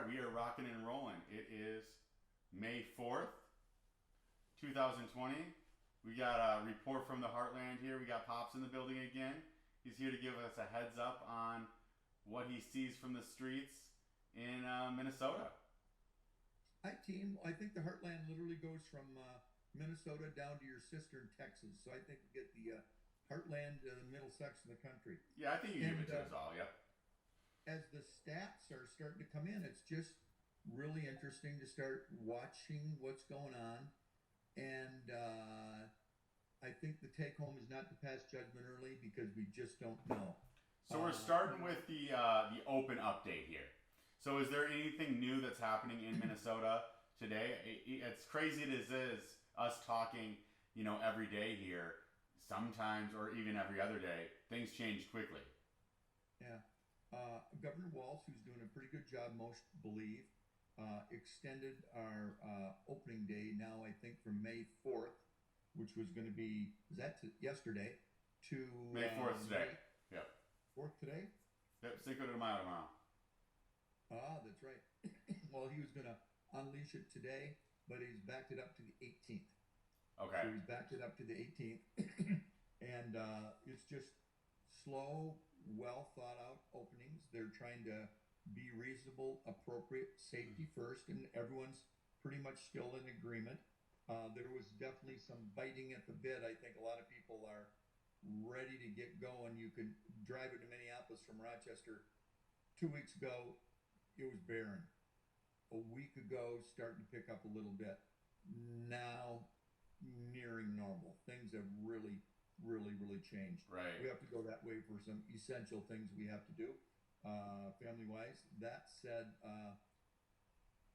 right, we are rocking and rolling. It is May 4th, 2020. We got a report from the Heartland here. We got Pops in the building again. He's here to give us a heads up on what he sees from the streets in Minnesota. Hi, team. I think the Heartland literally goes from Minnesota down to your sister in Texas. So I think we get the Heartland, the middle section of the country. Yeah, I think you give And it to us all. Yep. as the stats are starting to come in, it's just really interesting to start watching what's going on. And I think the take home is not to pass judgment early because we just don't know. So we're starting with the open update here. So is there anything new that's happening in Minnesota today? It's crazy as it is us talking, every day here. Sometimes, or even every other day, things change quickly. Yeah. Governor Walz, who's doing a pretty good job, most believe, extended our opening day now, I think, from May 4th, which was going to be, yesterday, to May 4th today. Yep. 4th today? Yep. Cinco de Mayo tomorrow. Ah, that's right. Well, he was going to unleash it today, but he's backed it up to the 18th. Okay. So he's backed it up to the 18th. And it's just slow, well thought out openings. They're trying to be reasonable, appropriate, safety first, and everyone's pretty much still in agreement. There was definitely some biting at the bit. I think a lot of people are ready to get going. You could drive it to Minneapolis from Rochester 2 weeks ago. It was barren. A week ago, starting to pick up a little bit. Now, nearing normal. Things have really changed. Right. We have to go that way for some essential things we have to do, family wise. That said,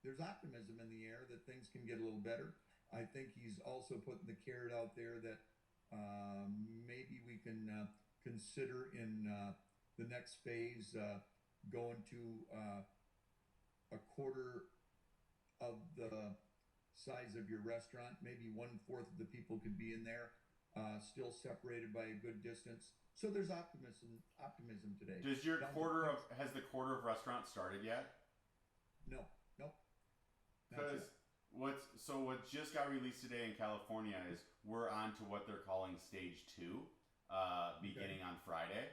there's optimism in the air that things can get a little better. I think he's also putting the carrot out there that maybe we can consider in the next phase going to a quarter of the size of your restaurant. Maybe 1/4 of the people could be in there, still separated by a good distance. So there's optimism today. Has the quarter of restaurants started yet? No, nope. Because what just got released today in California is we're on to what they're calling stage 2, beginning on Friday,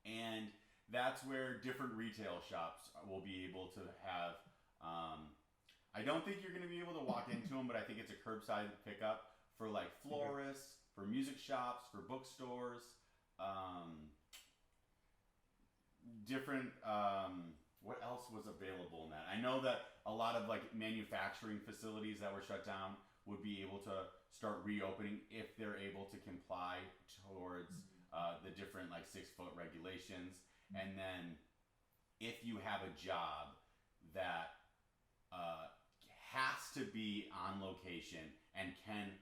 and that's where different retail shops will be able to have. I don't think you're going to be able to walk into them, but I think it's a curbside pickup for like florists, for music shops, for bookstores, different. What else was available in that? I know that a lot of like manufacturing facilities that were shut down would be able to start reopening if they're able to comply towards the different like 6-foot regulations. And then if you have a job that has to be on location and can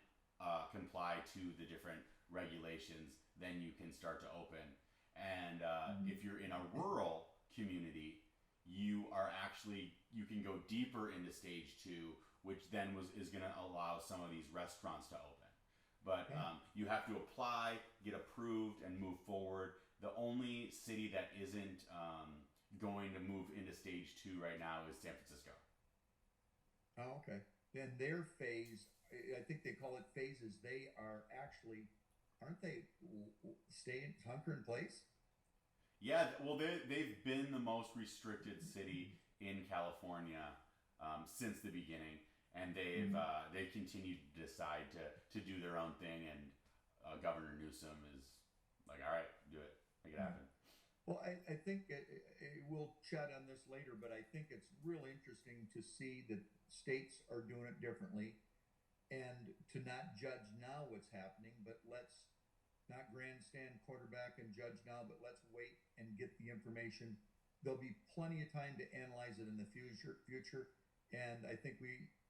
comply to the different regulations, then you can start to open. And if you're in a rural community, you can go deeper into stage 2, which then is going to allow some of these restaurants to open. But you have to apply, get approved, and move forward. The only city that isn't going to move into stage 2 right now is San Francisco. Oh, okay. Then their phase, I think they call it phases. They are actually, aren't they hunker in place? Yeah, well, they've been the most restricted city in California since the beginning, and they've continued to decide to do their own thing. And Governor Newsom is like, all right, do it, make it happen. Well, I think we'll chat on this later, but I think it's really interesting to see that states are doing it differently, and to not judge now what's happening, but let's not grandstand quarterback and judge now, but let's wait and get the information. There'll be plenty of time to analyze it in the future, and I think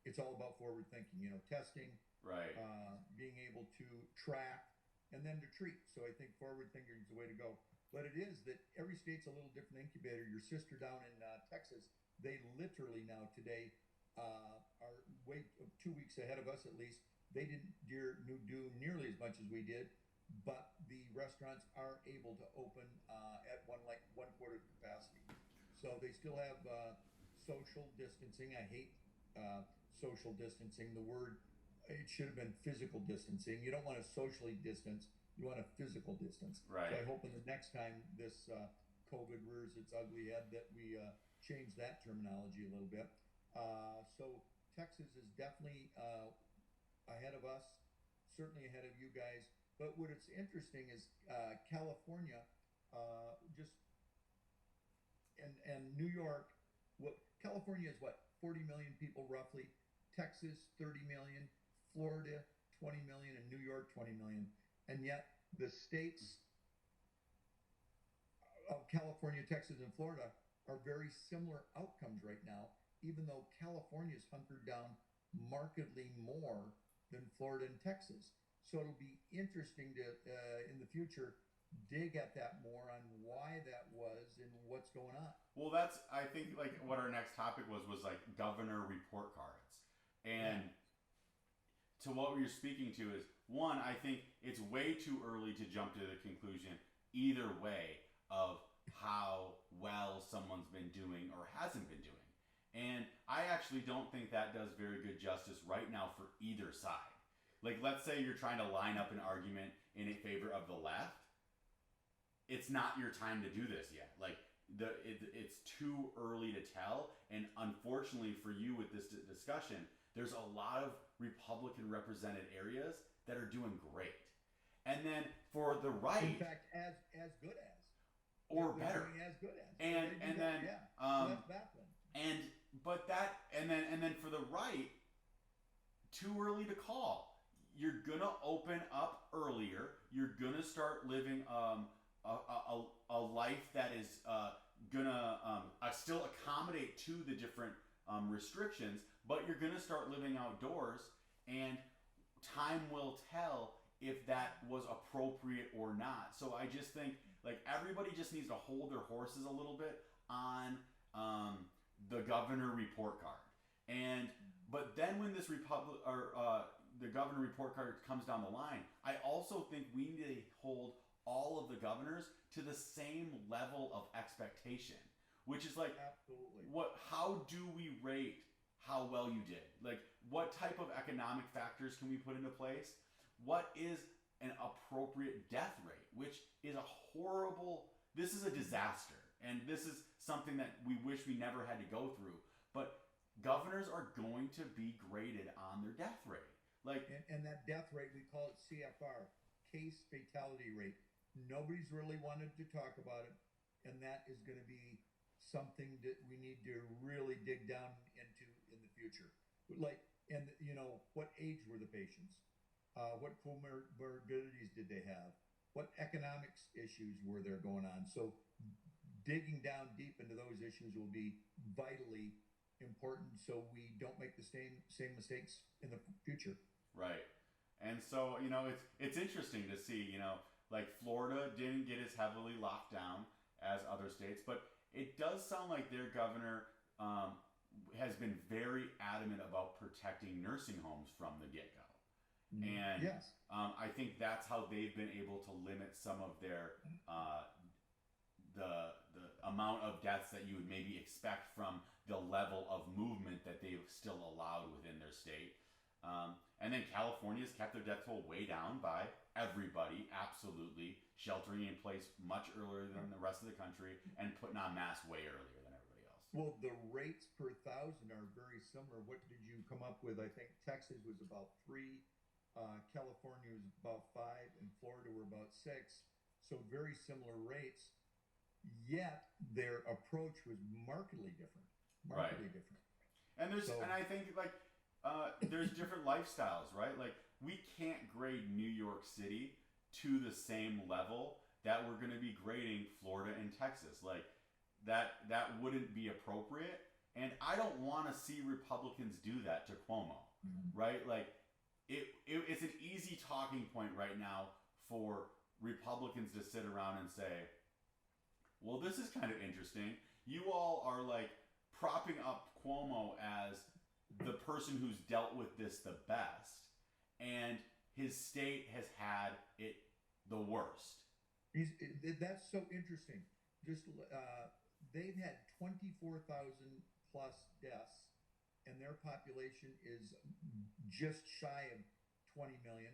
it's all about forward thinking, testing, right, being able to track, and then to treat. So I think forward thinking is the way to go. But it is that every state's a little different incubator. Your sister down in Texas, they literally now today are 2 weeks ahead of us at least. They didn't do nearly as much as we did, but the restaurants are able to open at one quarter capacity. So they still have social distancing. I hate social distancing. The word, it should have been physical distancing. You don't want to socially distance. You want a physical distance. Right. So I hope in the next time this COVID rears its ugly head that we change that terminology a little bit. So Texas is definitely ahead of us, certainly ahead of you guys. But what it's interesting is California, just and New York. What California is, what, 40 million people roughly. Texas 30 million, Florida 20 million, and New York 20 million. And yet the states of California, Texas, and Florida are very similar outcomes right now, even though California is hunkered down markedly more than Florida and Texas. So it'll be interesting to, in the future, dig at that more on why that was and what's going on. Well, that's, I think, like what our next topic was like governor report cards. And to what you're speaking to is, one, I think it's way too early to jump to the conclusion either way of how well someone's been doing or hasn't been doing. And I actually don't think that does very good justice right now for either side. Like, let's say you're trying to line up an argument in favor of the left. It's not your time to do this yet. Like, it's too early to tell. And unfortunately for you with this discussion, there's a lot of Republican represented areas that are doing great. And then for the right, in fact, as good as, or better, as good as, and then so that's baffling. And then for the right, too early to call. You're gonna open up earlier. You're gonna start living a life that is gonna still accommodate to the different restrictions, but you're gonna start living outdoors, and time will tell if that was appropriate or not. So I just think like everybody just needs to hold their horses a little bit on the governor report card. But then when this the governor report card comes down the line, I also think we need to hold all of the governors to the same level of expectation, which is like, absolutely, how do we rate how well you did? Like, what type of economic factors can we put into place? What is an appropriate death rate, which is this is a disaster. And this is something that we wish we never had to go through. But governors are going to be graded on their death rate. And that death rate, we call it CFR, case fatality rate. Nobody's really wanted to talk about it, and that is going to be something that we need to really dig down into in the future. And what age were the patients? What comorbidities did they have? What economics issues were there going on? So digging down deep into those issues will be vitally important, so we don't make the same mistakes in the future. Right. And so, it's interesting to see, like Florida didn't get as heavily locked down as other states, but it does sound like their governor has been very adamant about protecting nursing homes from the get-go. And yes. I think that's how they've been able to limit some of their the amount of deaths that you would maybe expect from the level of movement that they've still allowed within their state. And then California's kept their death toll way down by everybody, absolutely sheltering in place much earlier than the rest of the country and putting on masks way earlier than everybody else. Well, the rates per thousand are very similar. What did you come up with? I think Texas was about 3, California was about 5, and Florida were about 6. So very similar rates, yet their approach was markedly different. Different. And and I think like there's different lifestyles, right? Like we can't grade New York City to the same level that we're going to be grading Florida and Texas. Like that wouldn't be appropriate. And I don't want to see Republicans do that to Cuomo, right? Like it's an easy talking point right now for Republicans to sit around and say, well, this is kind of interesting. You all are like propping up Cuomo as the person who's dealt with this the best, and his state has had it the worst. That's so interesting. Just they've had 24,000 plus deaths, and their population is just shy of 20 million.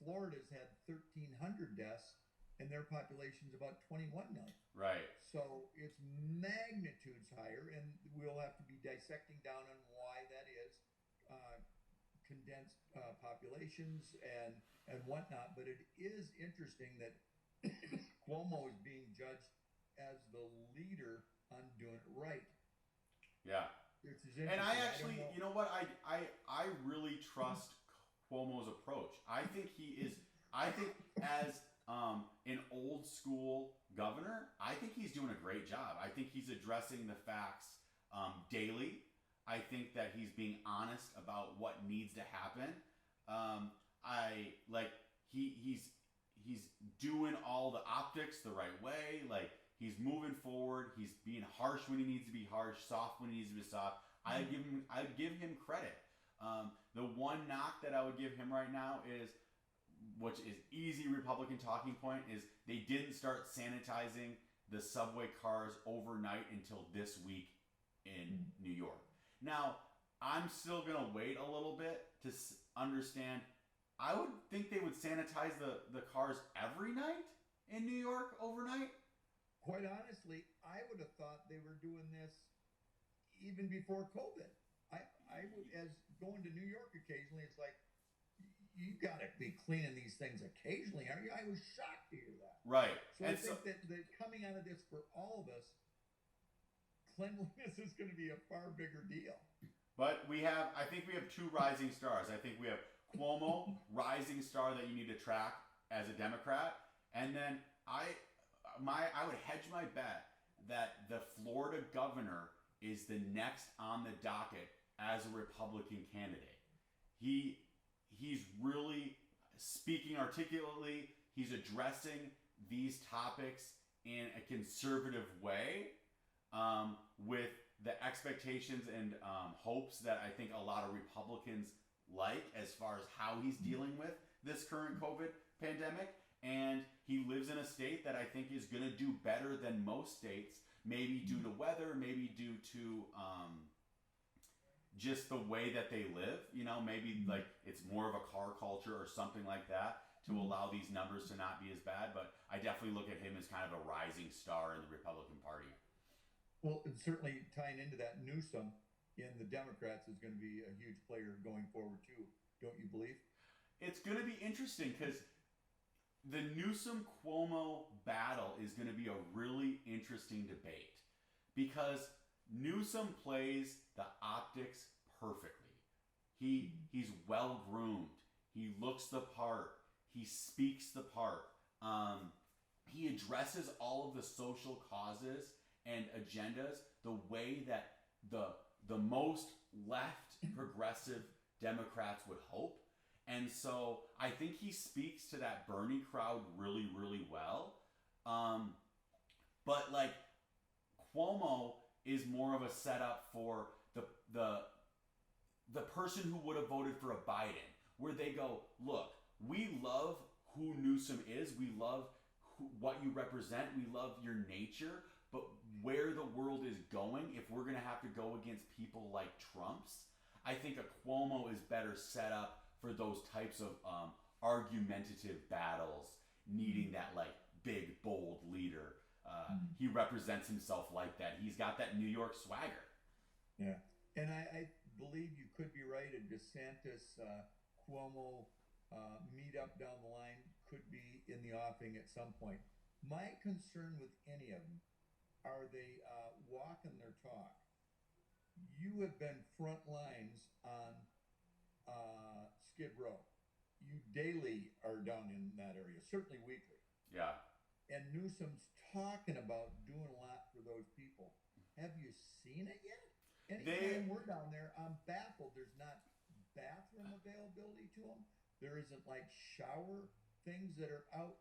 Florida's had 1,300 deaths, and their population is about 21 million. Right. So it's magnitudes higher, and we'll have to be dissecting down on why that is. Condensed populations and whatnot, but it is interesting that Cuomo is being judged as the leader on doing it right. Yeah. And I actually, you know what? I really trust Cuomo's approach. I think as an old school governor, I think he's doing a great job. I think he's addressing the facts daily. I think that he's being honest about what needs to happen. He's doing all the optics the right way. Like, he's moving forward. He's being harsh when he needs to be harsh, soft when he needs to be soft. I give him credit. The one knock that I would give him right now is, which is easy Republican talking point, is they didn't start sanitizing the subway cars overnight until this week in New York. Now, I'm still going to wait a little bit to understand. I would think they would sanitize the cars every night in New York overnight. Quite honestly, I would have thought they were doing this even before COVID. I would, as going to New York occasionally, it's like, you got to be cleaning these things occasionally, aren't you? I was shocked to hear that. Right. So I think that coming out of this for all of us, cleanliness is going to be a far bigger deal. But I think we have two rising stars. I think we have Cuomo, rising star that you need to track as a Democrat. And then I would hedge my bet that the Florida governor is the next on the docket as a Republican candidate. He's really speaking articulately. He's addressing these topics in a conservative way, with the expectations and hopes that I think a lot of Republicans like, as far as how he's dealing with this current COVID pandemic. And he lives in a state that I think is going to do better than most states, maybe due to weather, maybe due to just the way that they live. Maybe like it's more of a car culture or something like that to allow these numbers to not be as bad. But I definitely look at him as kind of a rising star in the Republican Party. Well, and certainly tying into that, Newsom in the Democrats is going to be a huge player going forward too, don't you believe? It's going to be interesting because the Newsom-Cuomo battle is going to be a really interesting debate, because Newsom plays the optics perfectly. He's well groomed. He looks the part. He speaks the part. He addresses all of the social causes and agendas the way that the most left progressive Democrats would hope. And so I think he speaks to that Bernie crowd really, really well. But like, Cuomo is more of a setup for the person who would have voted for a Biden, where they go, look, we love who Newsom is. We love what you represent. We love your nature. But where the world is going, if we're going to have to go against people like Trump's, I think a Cuomo is better set up for those types of argumentative battles, needing that like big, bold leader. He represents himself like that. He's got that New York swagger. Yeah. And I believe you could be right. A DeSantis, Cuomo meet up down the line could be in the offing at some point. My concern with any of them, are they walking their talk? You have been front lines on Skid Row. You daily are down in that area, certainly weekly. Yeah. And Newsom's talking about doing a lot for those people. Have you seen it yet? Anytime we're down there, I'm baffled. There's not bathroom availability to them. There isn't like shower things that are out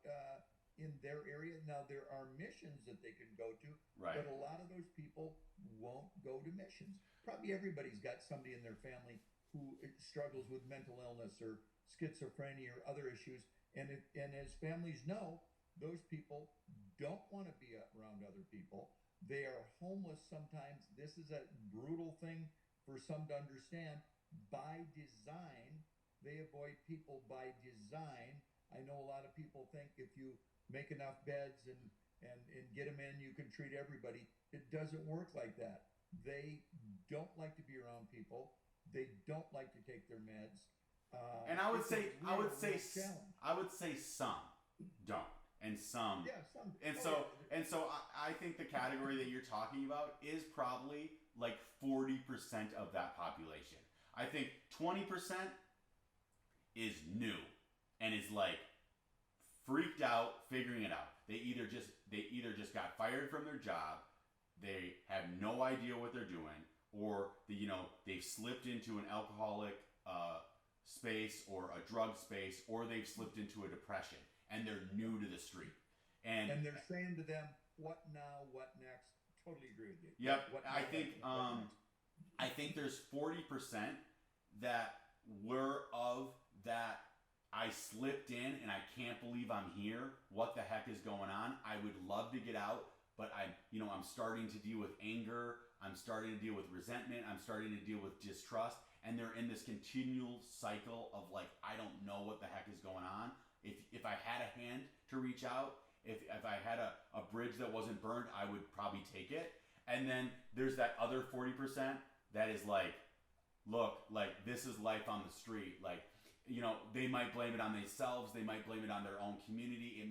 in their area. Now, there are missions that they can go to, right, but a lot of those people won't go to missions. Probably everybody's got somebody in their family who struggles with mental illness or schizophrenia or other issues. And as families know, those people don't want to be around other people. They are homeless sometimes. This is a brutal thing for some to understand. By design, they avoid people by design. I know a lot of people think if you make enough beds and get them in, you can treat everybody. It doesn't work like that. They don't like to be around people. They don't like to take their meds. And I would It's a say, real challenge. I would say some don't, and some, Yeah, some. and Oh, so, yeah. and so I think the category that you're talking about is probably like 40% of that population. I think 20% is new and is like freaked out, figuring it out. They either just got fired from their job, they have no idea what they're doing, or they've slipped into an alcoholic space or a drug space, or they've slipped into a depression and they're new to the street. And they're saying to them, "What now? What next?" Totally agree with you. yep, What I now, think what next? I think there's 40% that were of that. I slipped in and I can't believe I'm here. What the heck is going on? I would love to get out, but I'm starting to deal with anger. I'm starting to deal with resentment. I'm starting to deal with distrust. And they're in this continual cycle of like, I don't know what the heck is going on. If I had a hand to reach out, if I had a bridge that wasn't burned, I would probably take it. And then there's that other 40% that is like, look, like this is life on the street. Like, they might blame it on themselves. They might blame it on their own community.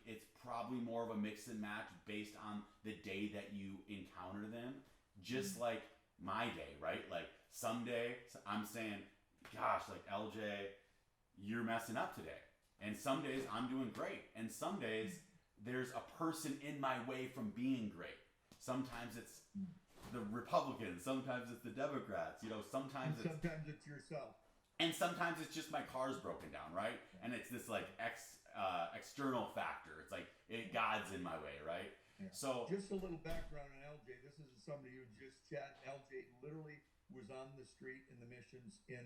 It's probably more of a mix and match based on the day that you encounter them. Just like my day, right? Like someday I'm saying, gosh, like LJ, you're messing up today. And some days I'm doing great. And some days there's a person in my way from being great. Sometimes it's the Republicans. Sometimes it's the Democrats. Sometimes it's yourself. And sometimes it's just my car's broken down, right? And it's this like external factor. It's like God's in my way, right? Yeah. So just a little background on LJ. This is somebody who just chatted. LJ literally was on the street in the missions in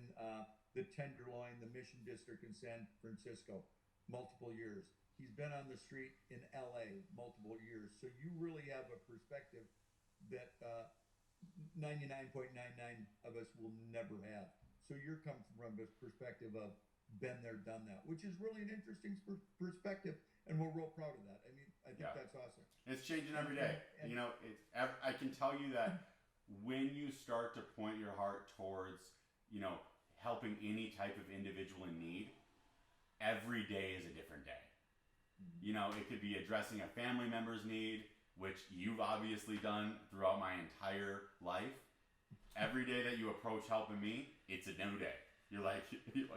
the Tenderloin, the Mission District in San Francisco, multiple years. He's been on the street in LA multiple years. So you really have a perspective that 99.99 of us will never have. So you're coming from a perspective of been there, done that, which is really an interesting perspective, and we're real proud of that. I mean, I think that's awesome. It's changing every day. I can tell you that when you start to point your heart towards, helping any type of individual in need, every day is a different day. It could be addressing a family member's need, which you've obviously done throughout my entire life. Every day that you approach helping me, it's a new day. You're like,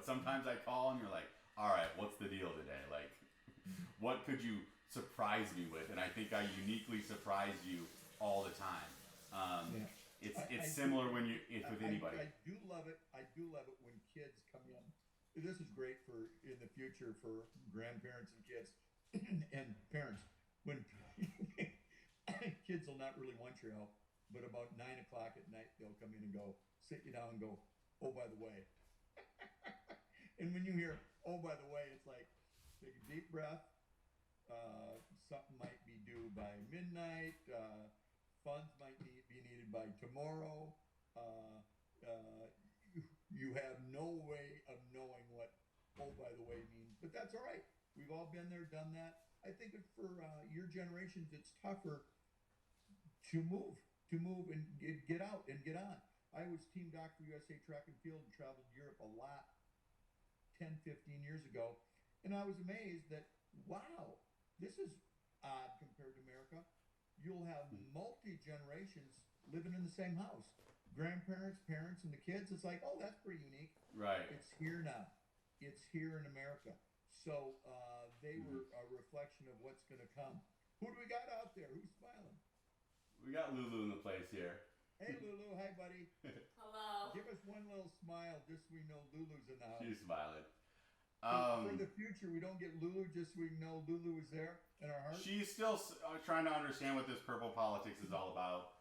sometimes I call and you're like, all right, what's the deal today? Like, what could you surprise me with? And I think I uniquely surprise you all the time. It's similar with anybody. I do love it. I do love it when kids come in. This is great for in the future for grandparents and kids and parents. When kids will not really want your help, but about 9 o'clock at night they'll come in and go sit you down and go, oh, by the way. And when you hear, oh, by the way, it's like take a deep breath. Something might be due by midnight. Funds might be needed by tomorrow. You have no way of knowing what oh, by the way means, but that's all right. We've all been there, done that. I think for your generations, it's tougher to move and get out and get on. I was team doc for USA Track and Field and traveled Europe a lot 10, 15 years ago, and I was amazed that, wow, this is odd compared to America. You'll have multi-generations living in the same house. Grandparents, parents, and the kids. It's like, oh, that's pretty unique. Right. It's here now. It's here in America. So they were a reflection of what's going to come. Who do we got out there? Who's smiling? We got Lulu in the place here. Hey, Lulu. Hi, buddy. Hello. Give us one little smile just so we know Lulu's in the house. She's smiling. For the future, we don't get Lulu just so we know Lulu is there in our hearts. She's still trying to understand what this purple politics is all about.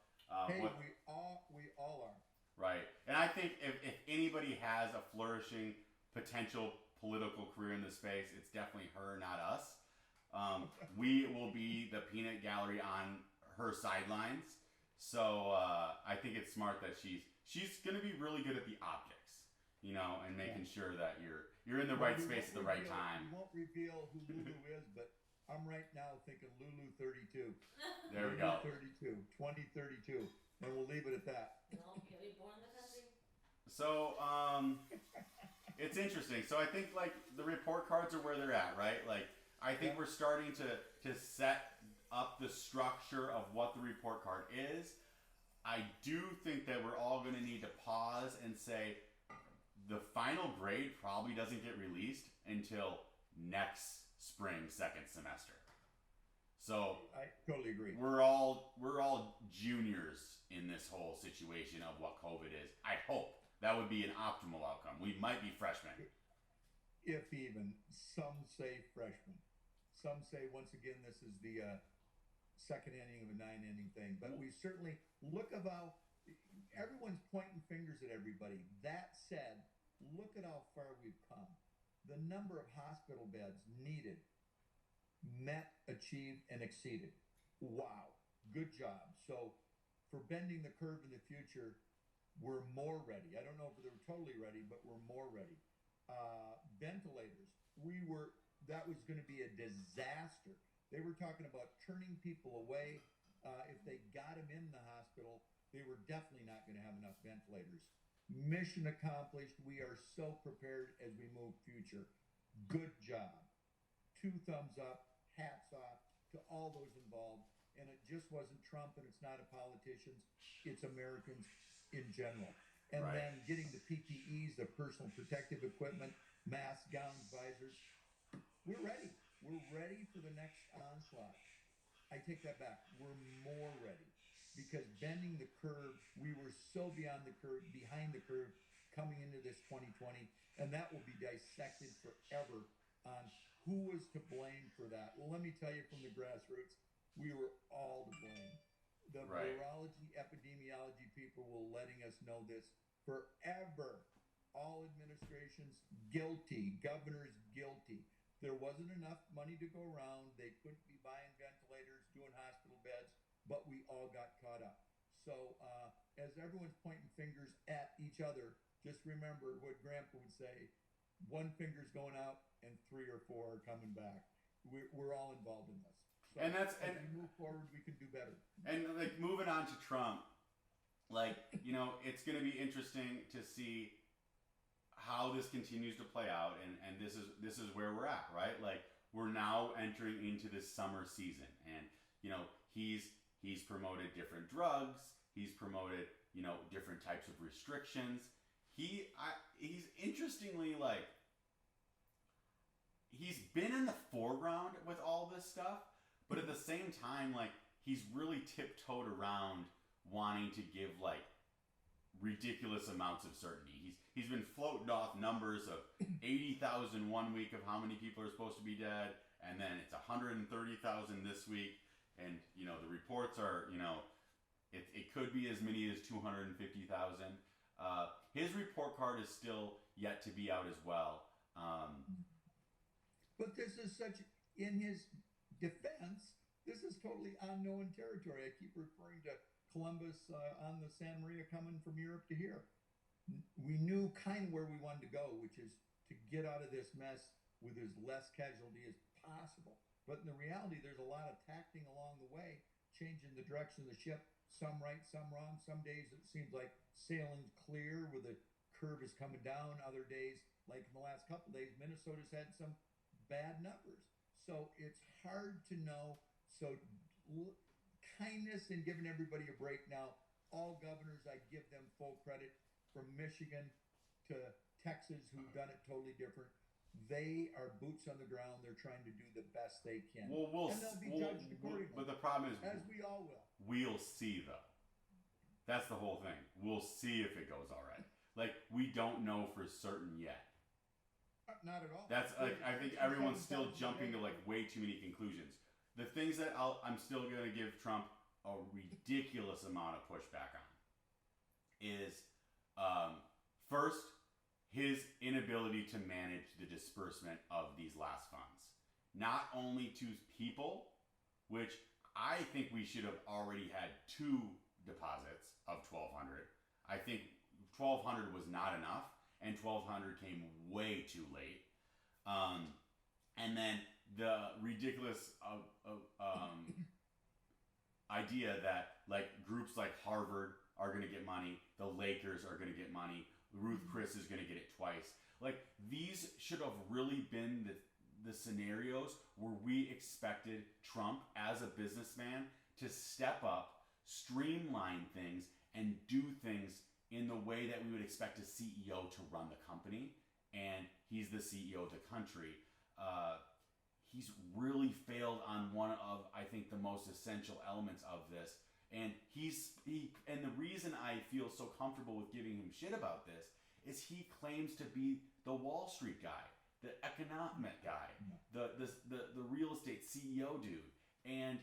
We all are. Right. And I think if anybody has a flourishing potential political career in this space, it's definitely her, not us. We will be the peanut gallery on her sidelines. So I think it's smart that she's going to be really good at the optics, and making sure that you're in the right space at the right time. We won't reveal who Lulu is, but I'm right now thinking Lulu 32. There we go. 2032, and we'll leave it at that. No, can we born in the country? So it's interesting. So I think like the report cards are where they're at, right? Like I think we're starting to set up the structure of what the report card is. I do think that we're all going to need to pause and say the final grade probably doesn't get released until next spring, second semester. So I totally agree. We're all juniors in this whole situation of what COVID is. I hope that would be an optimal outcome. We might be freshmen. If even. Some say freshmen. Some say, once again, this is the second inning of a 9-inning thing. But we certainly look at how everyone's pointing fingers at everybody. That said, look at how far we've come. The number of hospital beds needed, met, achieved, and exceeded. Wow. Good job. So for bending the curve in the future, we're more ready. I don't know if they're totally ready, but we're more ready. Ventilators. That was going to be a disaster. They were talking about turning people away. If they got them in the hospital, they were definitely not going to have enough ventilators. Mission accomplished. We are so prepared as we move future. Good job. 2 thumbs up, hats off to all those involved. And it just wasn't Trump, and it's not a politicians. It's Americans in general. And then getting the PPEs, the personal protective equipment, masks, gowns, visors. We're ready. We're ready for the next onslaught. I take that back. We're more ready because bending the curve, we were so behind the curve coming into this 2020, and that will be dissected forever on who was to blame for that. Well, let me tell you from the grassroots, we were all to blame. The virology, epidemiology people were letting us know this forever. All administrations guilty, governors guilty. There wasn't enough money to go around. They couldn't be buying ventilators, doing hospital beds, but we all got caught up. So as everyone's pointing fingers at each other, just remember what Grandpa would say, 1 finger's going out and 3 or 4 are coming back. We're all involved in this. So as we move forward, we can do better. And like moving on to Trump, like, it's going to be interesting to see how this continues to play out, and this is where we're at, right? Like we're now entering into this summer season, and he's promoted different drugs, he's promoted different types of restrictions. He's interestingly like he's been in the foreground with all this stuff, but at the same time like he's really tiptoed around wanting to give like ridiculous amounts of certainty. He's been floating off numbers of 80,000 one week of how many people are supposed to be dead, and then it's 130,000 this week, and the reports are it could be as many as 250,000. His report card is still yet to be out as well. But this is such, in his defense, this is totally unknown territory. I keep referring to Columbus on the Santa Maria coming from Europe to here. We knew kind of where we wanted to go, which is to get out of this mess with as less casualty as possible. But in the reality, there's a lot of tacting along the way, changing the direction of the ship, some right, some wrong. Some days it seems like sailing's clear where the curve is coming down. Other days, like in the last couple of days, Minnesota's had some bad numbers. So it's hard to know. So kindness and giving everybody a break now. All governors, I give them full credit, from Michigan to Texas, who've done it totally different. They are boots on the ground. They're trying to do the best they can. And they'll be judged accordingly. But the problem is, as we all will. We'll see though. That's the whole thing. We'll see if it goes all right. Like we don't know for certain yet. Not at all. That's like I think everyone's still jumping to like way too many conclusions. The things that I'm still going to give Trump a ridiculous amount of pushback on is first, his inability to manage the disbursement of these last funds. Not only to people, which I think we should have already had 2 deposits of 1,200. I think 1,200 was not enough, and 1,200 came way too late. And then the ridiculous idea that like groups like Harvard are going to get money, the Lakers are going to get money, Ruth Chris is going to get it twice. Like these should have really been the scenarios where we expected Trump as a businessman to step up, streamline things, and do things in the way that we would expect a CEO to run the company. And he's the CEO of the country. He's really failed on one of, I think, the most essential elements of this. And and the reason I feel so comfortable with giving him shit about this is he claims to be the Wall Street guy, the economic guy, the real estate CEO dude. And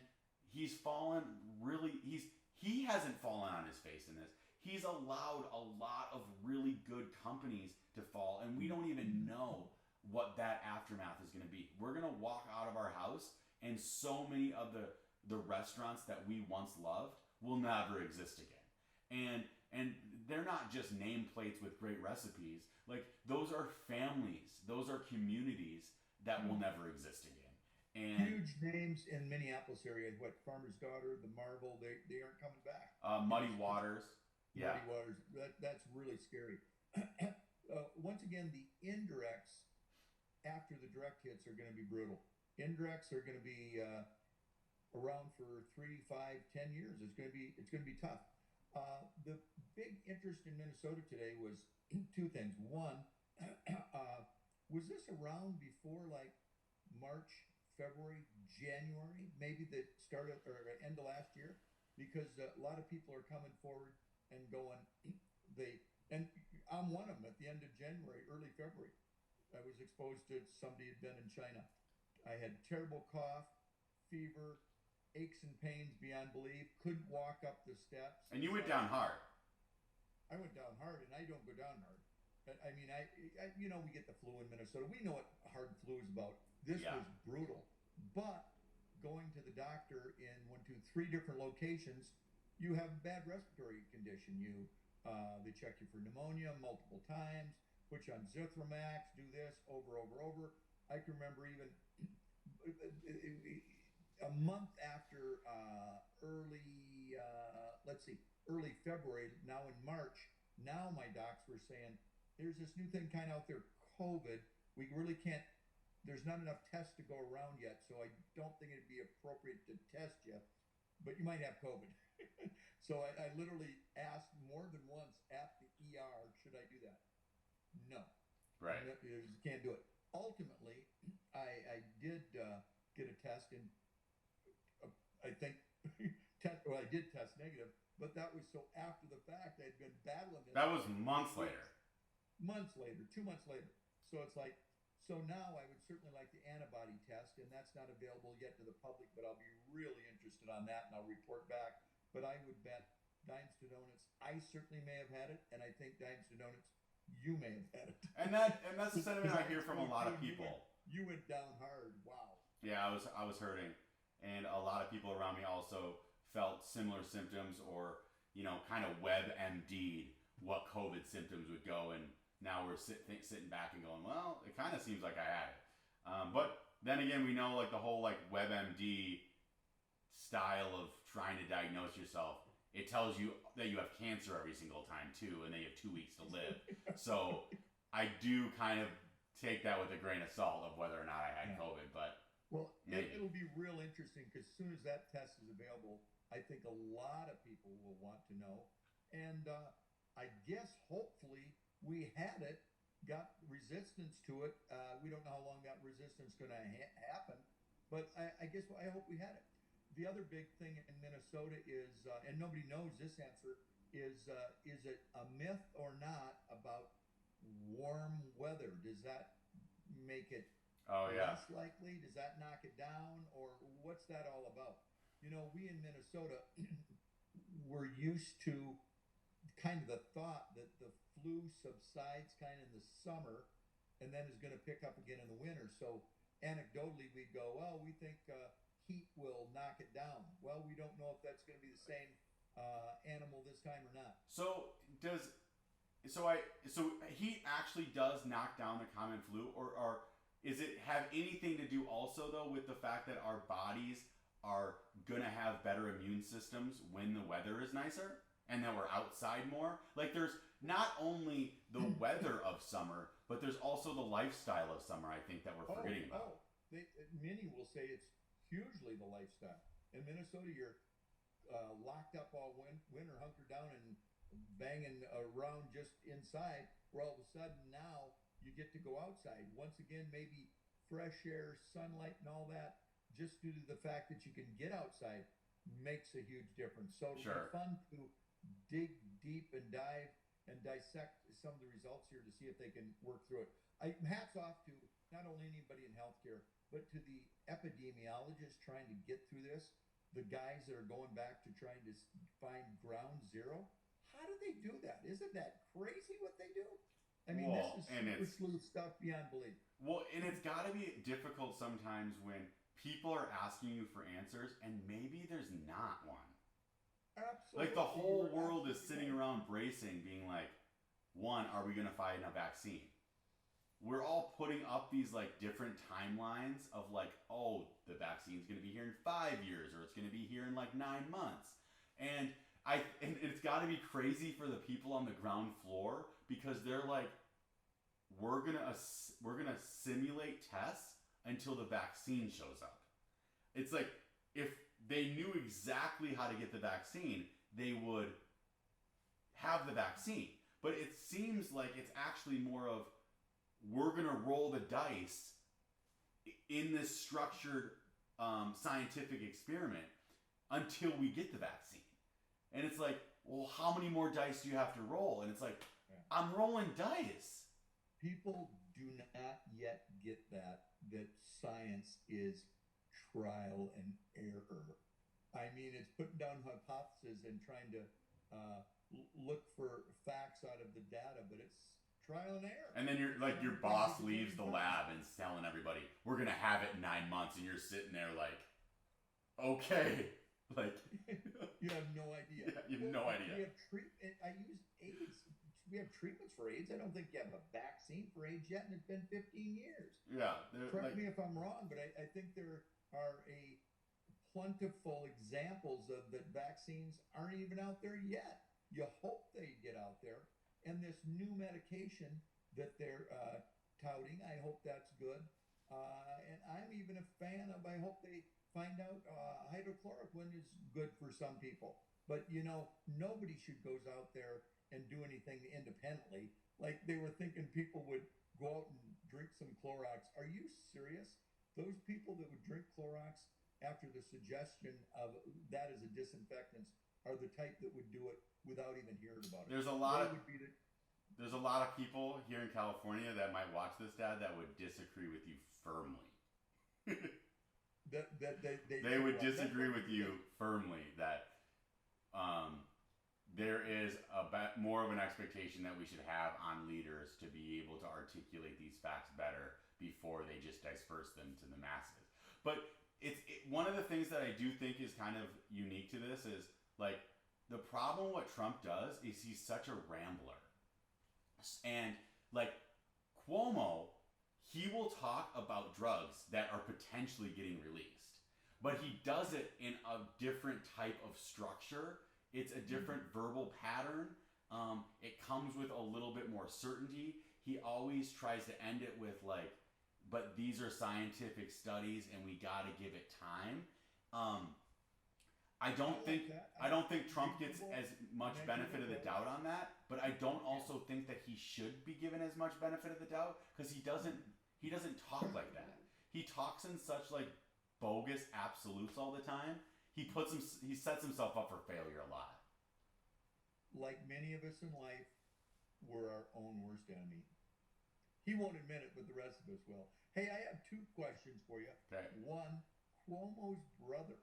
he's fallen really, he hasn't fallen on his face in this. He's allowed a lot of really good companies to fall, and we don't even know what that aftermath is going to be. We're going to walk out of our house, and so many of the restaurants that we once loved will never exist again. And they're not just nameplates with great recipes. Like, those are families. Those are communities that will never exist again. And huge names in Minneapolis area. What, Farmer's Daughter, the Marvel, they aren't coming back. Muddy Waters. Yeah. Muddy Waters. That's really scary. Once again, the indirects after the direct hits are going to be brutal. Indirects are going to be around for 3, 5, 10 years. It's going to be tough. The big interest in Minnesota today was two things. One, was this around before like March, February, January, maybe the start of, or end of last year? Because a lot of people are coming forward and going, and I'm one of them. At the end of January, early February, I was exposed to somebody who had been in China. I had terrible cough, fever, aches and pains beyond belief, couldn't walk up the steps. And you went down hard. I went down hard, and I don't go down hard. I mean, I we get the flu in Minnesota. We know what hard flu is about. This was brutal. But going to the doctor in 3 different locations, you have a bad respiratory condition. They check you for pneumonia multiple times, put you on Zithromax, do this over. I can remember even a month after early February, now in March, now my docs were saying, there's this new thing kind of out there, COVID. We really can't, there's not enough tests to go around yet, so I don't think it'd be appropriate to test you, but you might have COVID. So I literally asked more than once at the ER, should I do that? No. Right. You can't do it. Ultimately, I did get a test, and I think I did test negative, but that was so after the fact. I'd been battling it. That was months later. 2 months later. So it's like, so now I would certainly like the antibody test, and that's not available yet to the public, but I'll be really interested on that, and I'll report back. But I would bet dimes to donuts, I certainly may have had it, and I think dimes to donuts, you may have had it. And that's the sentiment I hear from a lot of people. You went down hard. Wow. Yeah, I was hurting, and a lot of people around me also felt similar symptoms, or kind of WebMD'd what COVID symptoms would go, and now we're sitting back and going, well, it kind of seems like I had it. But then again, we know like the whole like WebMD style of trying to diagnose yourself. It tells you that you have cancer every single time too, and then you have 2 weeks to live. So I do kind of take that with a grain of salt of whether or not I had COVID. But well, it'll be real interesting because as soon as that test is available, I think a lot of people will want to know. And I guess hopefully we had it, got resistance to it. We don't know how long that resistance is going to happen, but I guess I hope we had it. The other big thing in Minnesota is, and nobody knows this answer, is it a myth or not about warm weather? Does that make it less likely? Does that knock it down? Or what's that all about? We in Minnesota, we're used to kind of the thought that the flu subsides kind of in the summer and then is going to pick up again in the winter. So anecdotally, we'd go, well, we think heat will knock it down. Well, we don't know if that's going to be the same animal this time or not. So does so heat actually does knock down the common flu, or is it have anything to do also though with the fact that our bodies are gonna have better immune systems when the weather is nicer and that we're outside more? Like there's not only the weather of summer, but there's also the lifestyle of summer. I think that we're forgetting about. Many will say it's hugely the lifestyle. In Minnesota, you're locked up all winter, hunkered down and banging around just inside, where all of a sudden now you get to go outside. Once again, maybe fresh air, sunlight, and all that, just due to the fact that you can get outside, makes a huge difference. So it'll be fun to dig deep and dive and dissect some of the results here to see if they can work through it. Hats off to not only anybody in healthcare, but to the epidemiologists trying to get through this, the guys that are going back to trying to find ground zero. How do they do that? Isn't that crazy what they do? I mean, this is super sleuth stuff beyond belief. Well, and it's got to be difficult sometimes when people are asking you for answers and maybe there's not one. Absolutely. Like the whole world is sitting around bracing, being like, one, are we going to find a vaccine? We're all putting up these like different timelines of like, oh, the vaccine's going to be here in 5 years, or it's going to be here in like 9 months. And it's got to be crazy for the people on the ground floor, because they're like, we're gonna simulate tests until the vaccine shows up. It's like if they knew exactly how to get the vaccine, they would have the vaccine. But it seems like it's actually more of, we're gonna roll the dice in this structured scientific experiment until we get the vaccine. And it's like, well, how many more dice do you have to roll? And it's like, I'm rolling dice. People do not yet get that science is trial and error. I mean, it's putting down hypotheses and trying to look for facts out of the data, but it's trial and error. And then your boss leaves the lab and is telling everybody, we're going to have it in 9 months. And you're sitting there like, okay. Like, you have no idea. Yeah, you have no idea. We have treatment. I use AIDS. We have treatments for AIDS. I don't think you have a vaccine for AIDS yet, and it's been 15 years. Yeah. Correct me if I'm wrong, but I think there are a plentiful examples of that vaccines aren't even out there yet. You hope they get out there. And this new medication that they're touting, I hope that's good. And I'm even a fan of, I hope they find out hydrochloroquine is good for some people. But, you know, nobody should goes out there and do anything independently. Like they were thinking people would go out and drink some Clorox. Are you serious? Those people that would drink Clorox after the suggestion of that as a disinfectant are the type that would do it without even hearing about it. There's a lot of people here in California that might watch this, Dad, that would disagree with you firmly. They would disagree with you firmly that there is more of an expectation that we should have on leaders to be able to articulate these facts better before they just disperse them to the masses. But one of the things that I do think is kind of unique to this is like the problem what Trump does is he's such a rambler. And like Cuomo, he will talk about drugs that are potentially getting released, but he does it in a different type of structure. It's a different verbal pattern. It comes with a little bit more certainty. He always tries to end it with like, but these are scientific studies and we got to give it time. I don't think Trump gets as much benefit of the doubt on that, but I don't also think that he should be given as much benefit of the doubt, because he doesn't talk like that. He talks in such like bogus absolutes all the time. He sets himself up for failure a lot. Like many of us in life, we're our own worst enemy. He won't admit it, but the rest of us will. Hey, I have 2 questions for you. Okay. One, Cuomo's brother.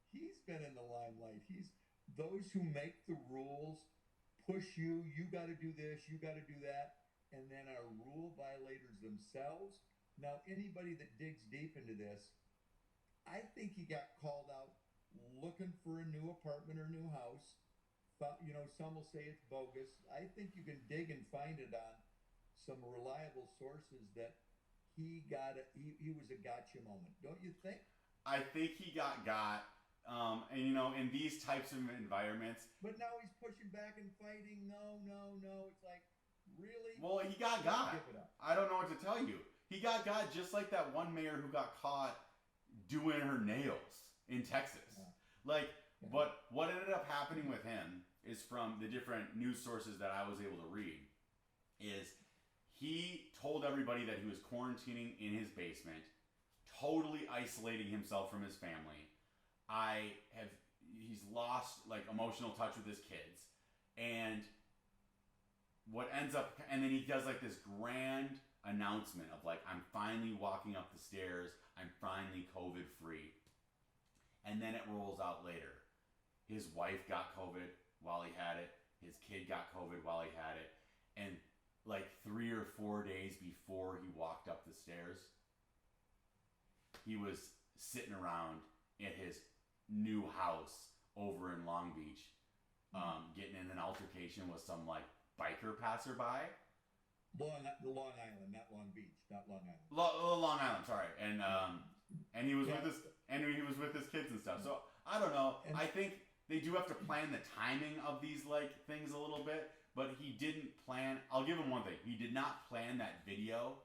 He's been in the limelight. He's those who make the rules, push you got to do this, you got to do that, and then are rule violators themselves. Now, anybody that digs deep into this, I think he got called out looking for a new apartment or new house. Some will say it's bogus. I think you can dig and find it on some reliable sources that he was a gotcha moment, don't you think? I think he got. And in these types of environments. But now he's pushing back and fighting. No, no, no. It's like, really? Well, he got. I don't know what to tell you. He got just like that one mayor who got caught doing her nails in Texas. Yeah. But what ended up happening with him is, from the different news sources that I was able to read, is he told everybody that he was quarantining in his basement, totally isolating himself from his family. He's lost emotional touch with his kids, and then he does this grand announcement of I'm finally walking up the stairs, I'm finally COVID free, and then it rolls out later. His wife got COVID while he had it, his kid got COVID while he had it, and 3 or 4 days before he walked up the stairs, he was sitting around at his new house over in Long Beach, getting in an altercation with some biker passerby. Long Island, not Long Beach, not Long Island. Long Island, sorry, and he was with his kids and stuff. So I don't know. I think they do have to plan the timing of these things a little bit, but he didn't plan. I'll give him one thing: he did not plan that video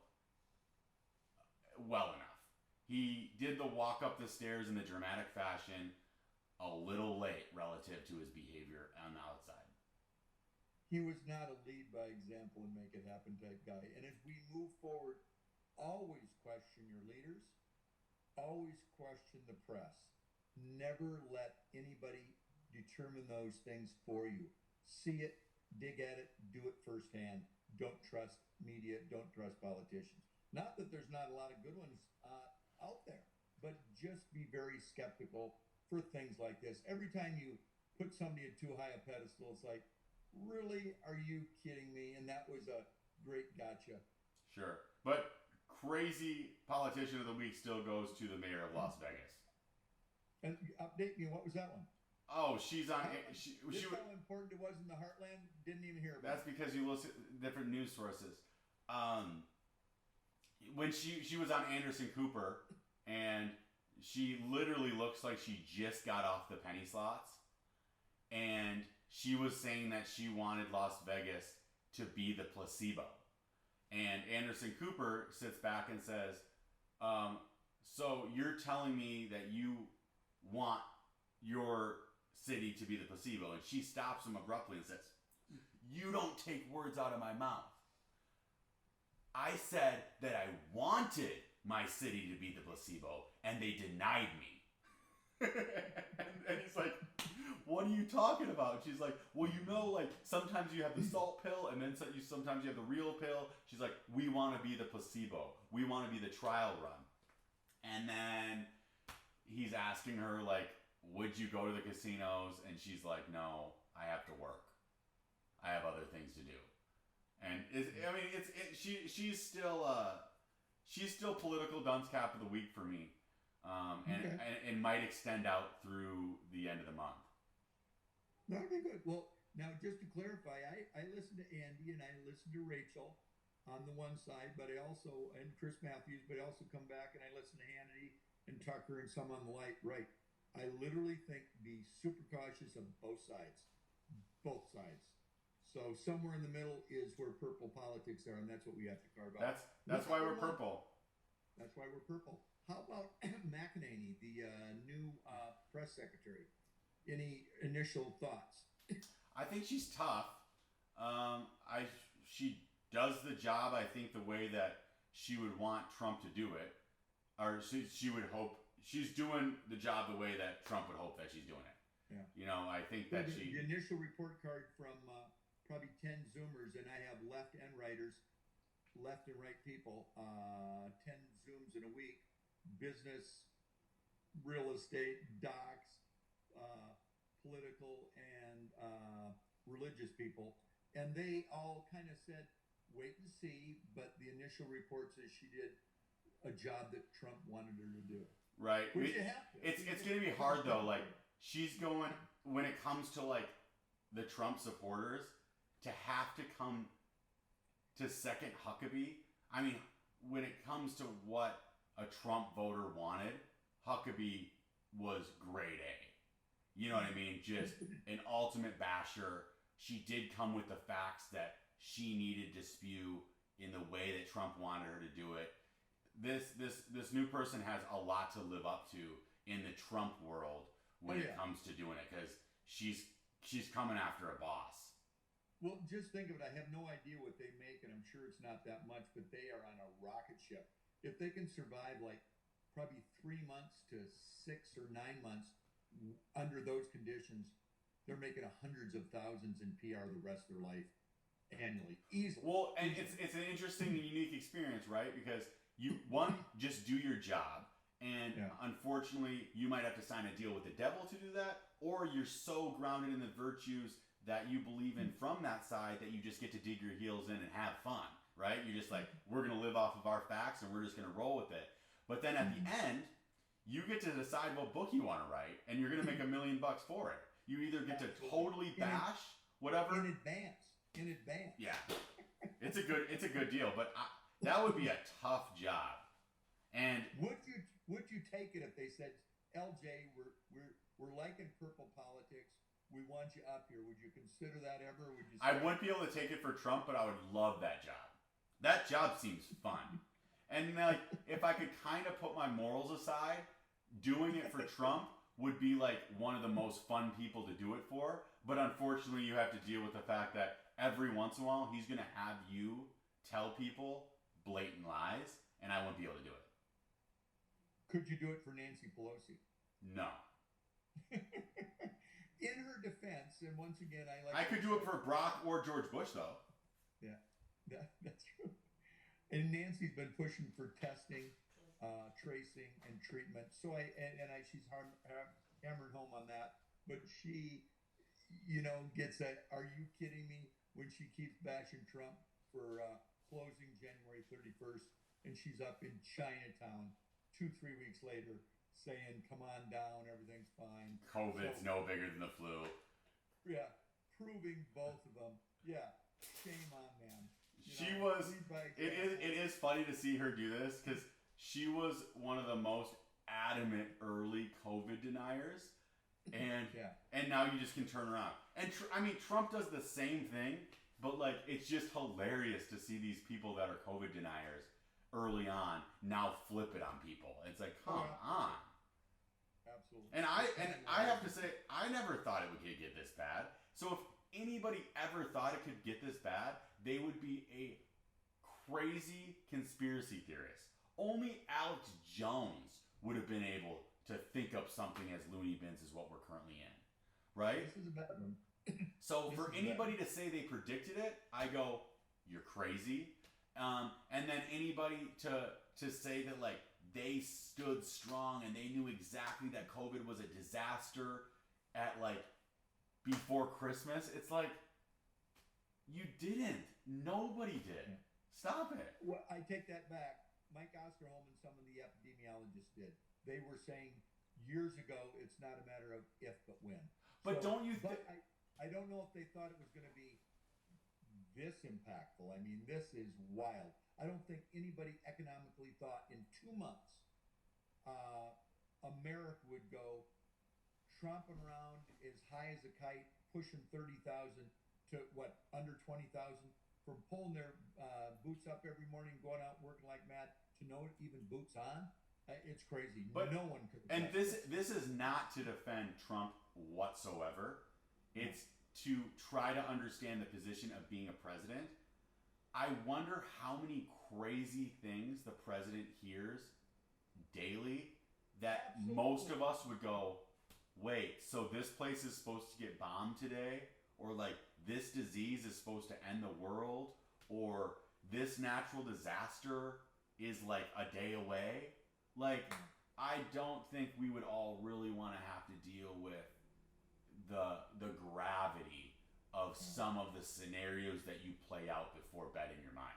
well enough. He did the walk up the stairs in the dramatic fashion a little late relative to his behavior on the outside. He was not a lead by example and make it happen type guy. And as we move forward, always question your leaders, always question the press. Never let anybody determine those things for you. See it, dig at it, do it firsthand. Don't trust media, don't trust politicians. Not that there's not a lot of good ones out there, but just be very skeptical for things like this. Every time you put somebody at too high a pedestal, it's like, really? Are you kidding me? And that was a great gotcha. Sure. But crazy politician of the week still goes to the mayor of Las Vegas. And update me, what was that one? Oh, she's on. How important it was in the Heartland? Didn't even hear about That's because you listen to different news sources. When she was on Anderson Cooper, and she literally looks like she just got off the penny slots, and she was saying that she wanted Las Vegas to be the placebo. And Anderson Cooper sits back and says, so you're telling me that you want your city to be the placebo? And she stops him abruptly and says, you don't take words out of my mouth. I said that I wanted my city to be the placebo, and they denied me. and he's like, what are you talking about? She's like, well, sometimes you have the salt pill, and then sometimes you have the real pill. She's like, we want to be the placebo. We want to be the trial run. And then he's asking her, would you go to the casinos? And she's like, no, I have to work. I have other things to do. And she's still political dunce cap of the week for me, and might extend out through the end of the month. That would be good. Well, now just to clarify, I listen to Andy and I listen to Rachel on the one side, but and Chris Matthews, but I also come back and I listen to Hannity and Tucker and some on the right. I literally think be super cautious of both sides. So somewhere in the middle is where purple politics are, and that's what we have to carve out. That's why we're purple. That's why we're purple. How about McEnany, the new press secretary? Any initial thoughts? I think she's tough. She does the job, I think, the way that she would want Trump to do it, or she would hope she's doing the job the way that Trump would hope that she's doing it. Yeah. I think that the initial report card from probably 10 Zoomers, and I have left and right people, 10 Zooms in a week, business, real estate, docs, political, and religious people. And they all kind of said, wait and see, but the initial report says she did a job that Trump wanted her to do. right? Which you have to. It's gonna be hard though. Like she's going when it comes to like the Trump supporters to have to come to second Huckabee. I mean, when it comes to what a Trump voter wanted, Huckabee was grade A. You know what I mean? Just an ultimate basher. She did come with the facts that she needed to spew in the way that Trump wanted her to do it. This new person has a lot to live up to in the Trump world when it comes to doing it, because she's coming after a boss. Well, just think of it. I have no idea what they make, and I'm sure it's not that much, but they are on a rocket ship. If they can survive like probably 3 months to 6 or 9 months under those conditions, they're making hundreds of thousands in PR the rest of their life annually, easily. Well, and it's an interesting and unique experience, right? Because you just do your job, and unfortunately, you might have to sign a deal with the devil to do that, or you're so grounded in the virtues that you believe in from that side that you just get to dig your heels in and have fun, right? You're just like, we're going to live off of our facts and we're just going to roll with it. But then at the end, you get to decide what book you want to write, and you're going to make $1 million for it. You either get to totally bash whatever in advance. Yeah, it's a good deal, but that would be a tough job. And would you take it if they said, LJ, we're liking purple politics, we want you up here? Would you consider that ever? Would you say, I wouldn't be able to take it for Trump, but I would love that job. That job seems fun. And like, if I could kind of put my morals aside, doing it for Trump would be like one of the most fun people to do it for. But unfortunately, you have to deal with the fact that every once in a while, he's going to have you tell people blatant lies, and I won't be able to do it. Could you do it for Nancy Pelosi? No. In her defense, and once again, I could do it for Brock or George Bush, though. Yeah, that's true. And Nancy's been pushing for testing, tracing, and treatment. So she's hammered home on that. But she, gets a, are you kidding me? When she keeps bashing Trump for closing January 31st, and she's up in Chinatown 2-3 weeks later saying, come on down, everything's fine. COVID's no bigger than the flu. Yeah, proving both of them. Yeah, shame on them. It is funny to see her do this, because she was one of the most adamant early COVID deniers, and now you just can turn around. And Trump does the same thing, but like, it's just hilarious to see these people that are COVID deniers early on now flip it on people. It's like, come on. Absolutely. And I have to say, I never thought it would get this bad. So if anybody ever thought it could get this bad, they would be a crazy conspiracy theorist. Only Alex Jones would have been able to think up something as loony bins as what we're currently in, right? This is a bad one. So for anybody to say they predicted it, I go, you're crazy. And then anybody to say that like they stood strong and they knew exactly that COVID was a disaster at like before Christmas, it's like, you didn't. Nobody did. Stop it. Well, I take that back. Mike Osterholm and some of the epidemiologists did. They were saying years ago, it's not a matter of if, but when. But don't you think... I don't know if they thought it was going to be this impactful. I mean, this is wild. I don't think anybody economically thought in 2 months America would go tromping around as high as a kite, pushing 30,000 to what, under 20,000, from pulling their boots up every morning, going out working like mad, to no even boots on. It's crazy. But no one could. And this is not to defend Trump whatsoever. It's to try to understand the position of being a president. I wonder how many crazy things the president hears daily that most of us would go, wait, so this place is supposed to get bombed today? Or like, this disease is supposed to end the world? Or this natural disaster is like a day away? Like, I don't think we would all really want to have to deal with the gravity of some of the scenarios that you play out before bed in your mind.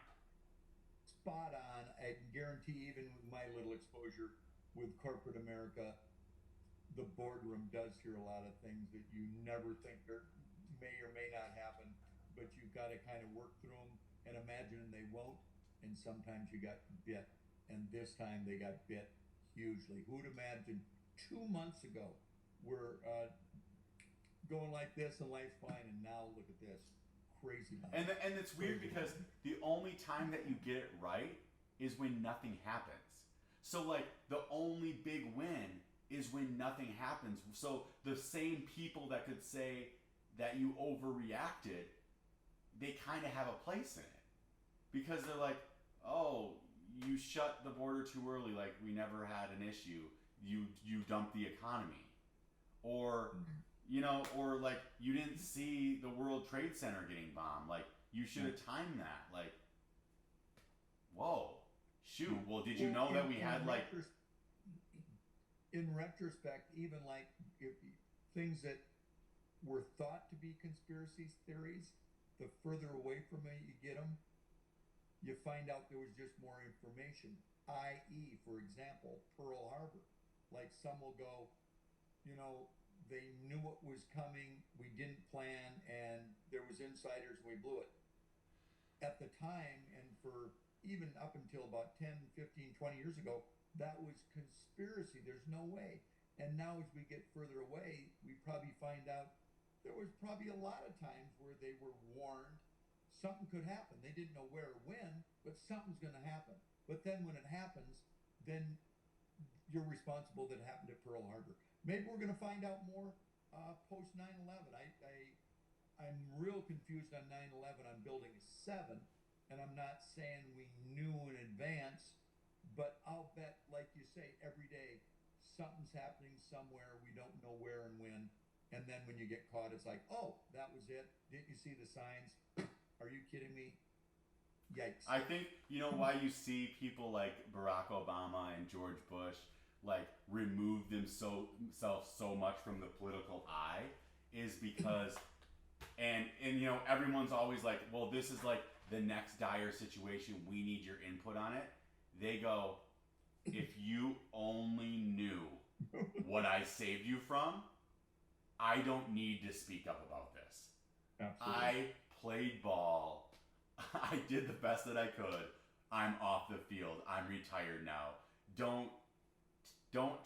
Spot on. I guarantee, even with my little exposure, with corporate America, the boardroom does hear a lot of things that you never think may or may not happen, but you've got to kind of work through them and imagine they won't. And sometimes you got bit, and this time they got bit hugely. Who'd imagine 2 months ago we're going like this and life's fine, and now look at this, crazy. And it's weird because the only time that you get it right is when nothing happens. So like the only big win is when nothing happens. So the same people that could say that you overreacted, they kind of have a place in it because they're like, oh, you shut the border too early, like we never had an issue. You dumped the economy, or or like you didn't see the World Trade Center getting bombed. Like you should have timed that. Like, whoa, shoot. Well, did you know that we had like in retrospect, even like things that were thought to be conspiracy theories, the further away from it you get them, you find out there was just more information. I.e., for example, Pearl Harbor. Like some will go, they knew what was coming, we didn't plan, and there was insiders, and we blew it. At the time, and for even up until about 10, 15, 20 years ago, that was conspiracy. There's no way. And now as we get further away, we probably find out there was probably a lot of times where they were warned something could happen. They didn't know where or when, but something's going to happen. But then when it happens, then you're responsible that it happened at Pearl Harbor. Maybe we're going to find out more post 9/11. I'm real confused on 9/11 on Building 7, and I'm not saying we knew in advance, but I'll bet, like you say, every day something's happening somewhere. We don't know where and when. And then when you get caught, it's like, oh, that was it. Didn't you see the signs? Are you kidding me? Yikes. I think, why you see people like Barack Obama and George Bush like remove themselves so much from the political eye is because, and everyone's always like, well, this is like the next dire situation. We need your input on it. They go, if you only knew what I saved you from, I don't need to speak up about this. Absolutely. I played ball. I did the best that I could. I'm off the field. I'm retired now. Don't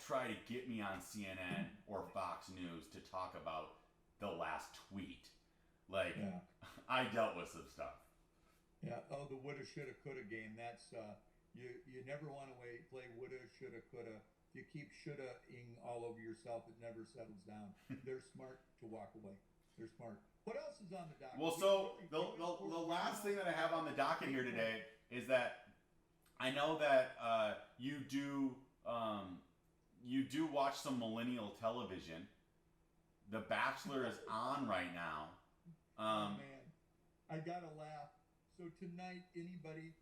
try to get me on CNN or Fox News to talk about the last tweet. Like, yeah. I dealt with some stuff. Yeah. Oh, the woulda, shoulda, coulda game. That's you never want to play woulda, shoulda, coulda. If you keep shoulda-ing all over yourself, it never settles down. They're smart to walk away. They're smart. What else is on the docket? Well, so the last thing that I have on the docket here today is that I know that you do watch some millennial television. The Bachelor is on right now. Oh man, I gotta laugh. So tonight, anybody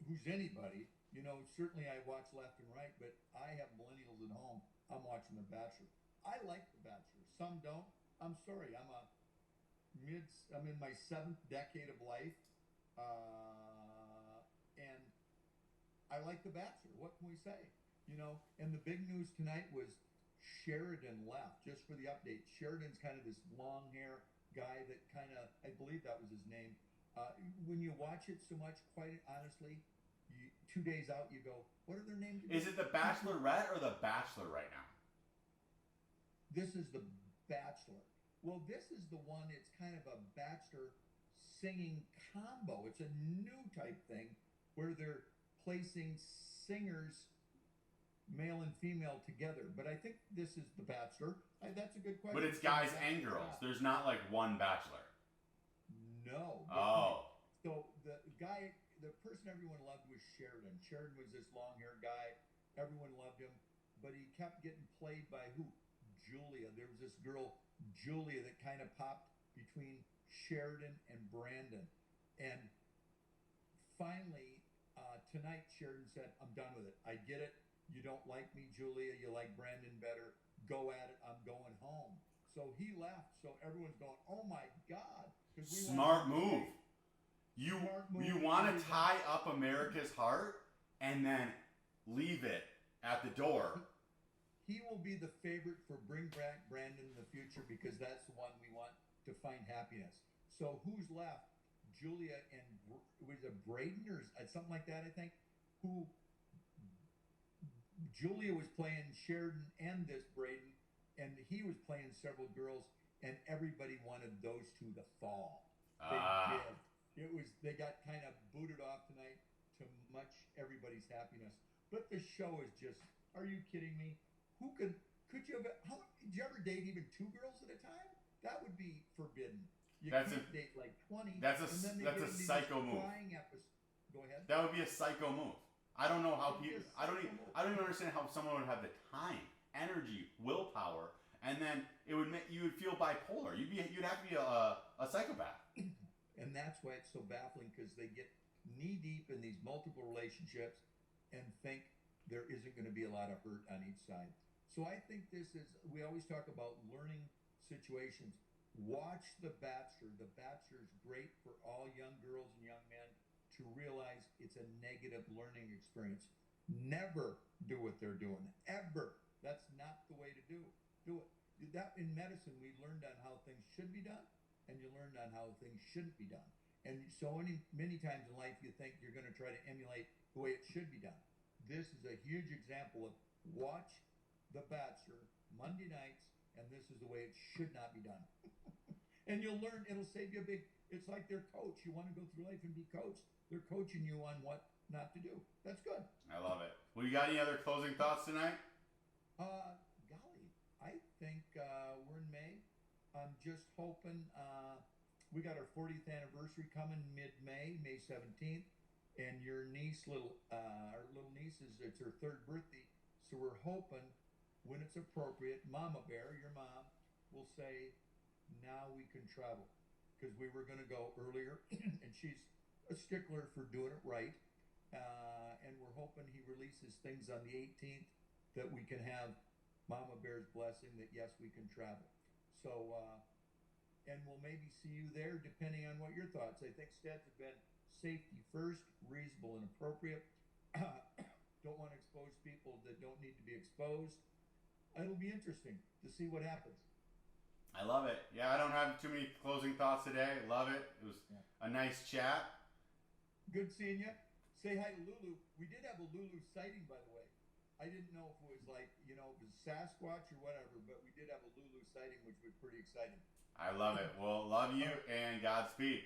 who's anybody, certainly I watch left and right, but I have millennials at home. I'm watching The Bachelor. I like The Bachelor. Some don't. I'm sorry. I'm in my 7th decade of life, and I like The Bachelor. What can we say? And the big news tonight was Sheridan left. Just for the update, Sheridan's kind of this long hair guy that I believe that was his name. When you watch it so much, quite honestly, 2 days out, you go, what are their names? Is it The Bachelorette or The Bachelor right now? This is The Bachelor. Well, this is the one, it's kind of a Bachelor singing combo. It's a new type thing where they're placing singers, male and female, together. But I think this is The Bachelor. That's a good question. But it's guys and girls. There's not like one Bachelor. No. Oh. So the person everyone loved was Sheridan. Sheridan was this long-haired guy. Everyone loved him. But he kept getting played by who? Julia. There was this girl, Julia, that kind of popped between Sheridan and Brandon. And finally, tonight, Sheridan said, I'm done with it. I get it. You don't like me, Julia. You like Brandon better. Go at it. I'm going home. So he left. So everyone's going, oh my God. Smart move. You want to tie up America's heart and then leave it at the door. He will be the favorite for Bring Back Brandon in the future because that's the one we want to find happiness. So who's left? Julia and was it Braden or something like that? I think. Who Julia was playing Sheridan and this Braden, and he was playing several girls, and everybody wanted those two to fall. They did. It was they got kind of booted off tonight to much everybody's happiness. But the show is just. Are you kidding me? Who could you have? How did you ever date even 2 girls at a time? That would be forbidden. You can't date like 20. That's a psycho move. Go ahead. That would be a psycho move. I don't know how people. I don't even understand how someone would have the time, energy, willpower, and then it would make you would feel bipolar. You'd have to be a psychopath. And that's why it's so baffling because they get knee deep in these multiple relationships and think there isn't going to be a lot of hurt on each side. So I think we always talk about learning situations. Watch The Bachelor. The Bachelor is great for all young girls and young men to realize it's a negative learning experience. Never do what they're doing. Ever. That's not the way to do it. That in medicine, we learned on how things should be done, and you learned on how things shouldn't be done. And so many times in life, you think you're going to try to emulate the way it should be done. This is a huge example of watch The Bachelor Monday nights, and this is the way it should not be done. And you'll learn, it'll save you it's like their coach. You want to go through life and be coached. They're coaching you on what not to do. That's good. I love it. Well, you got any other closing thoughts tonight? Golly, I think we're in May. I'm just hoping, we got our 40th anniversary coming mid-May, May 17th. And your niece, our little niece, it's her 3rd birthday. So we're hoping when it's appropriate, Mama Bear, your mom, will say, now we can travel. Because we were going to go earlier, and she's a stickler for doing it right. And we're hoping he releases things on the 18th that we can have Mama Bear's blessing that, yes, we can travel. So, and we'll maybe see you there depending on what your thoughts. I think stats have been safety first, reasonable and appropriate. Don't want to expose people that don't need to be exposed. It'll be interesting to see what happens. I love it. Yeah, I don't have too many closing thoughts today. Love it. It was a nice chat. Good seeing you. Say hi to Lulu. We did have a Lulu sighting, by the way. I didn't know if it was like, it was Sasquatch or whatever, but we did have a Lulu sighting, which was pretty exciting. I love it. Well, love you and Godspeed.